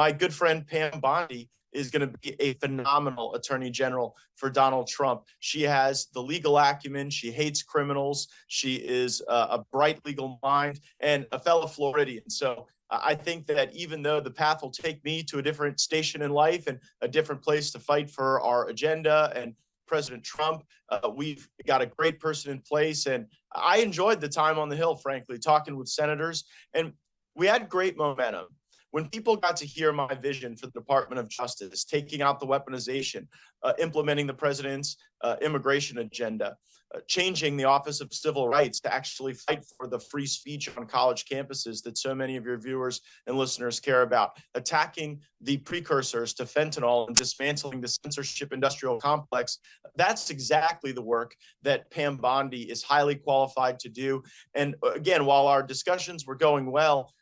My good friend Pam Bondi is going to be a phenomenal attorney general for Donald Trump. She has the legal acumen. She hates criminals. She is a bright legal mind and a fellow Floridian. So I think that even though the path will take me to a different station in life and a different place to fight for our agenda and President Trump, we've got a great person in place. And I enjoyed the time on the Hill, frankly, talking with senators. And we had great momentum when people got to hear my vision for the Department of Justice, taking out the weaponization, implementing the president's immigration agenda, changing the Office of Civil Rights to actually fight for the free speech on college campuses that so many of your viewers and listeners care about, attacking the precursors to fentanyl and dismantling the censorship industrial complex. That's exactly the work that Pam Bondi is highly qualified to do. And again, while our discussions were going well,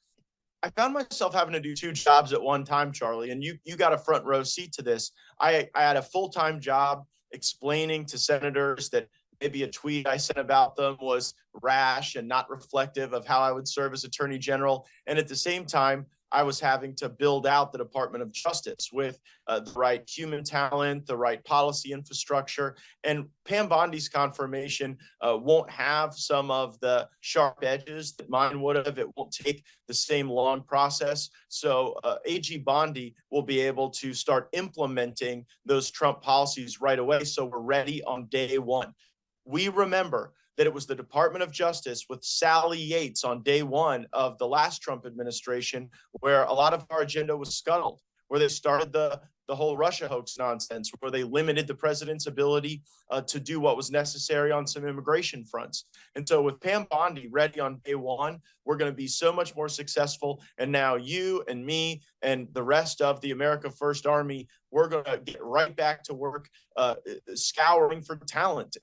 I found myself having to do two jobs at one time, Charlie, and you got a front row seat to this. I had a full-time job explaining to senators that maybe a tweet I sent about them was rash and not reflective of how I would serve as Attorney General. And at the same time, I was having to build out the Department of Justice with the right human talent, the right policy infrastructure. And Pam Bondi's confirmation won't have some of the sharp edges that mine would have. It won't take the same long process. So AG Bondi will be able to start implementing those Trump policies right away. So we're ready on day one. We remember that it was the Department of Justice with Sally Yates on day one of the last Trump administration where a lot of our agenda was scuttled, where they started the whole Russia hoax nonsense, where they limited the president's ability to do what was necessary on some immigration fronts. And so with Pam Bondi ready on day one, we're going to be so much more successful. And now you and me and the rest of the America First Army, we're going to get right back to work scouring for talent.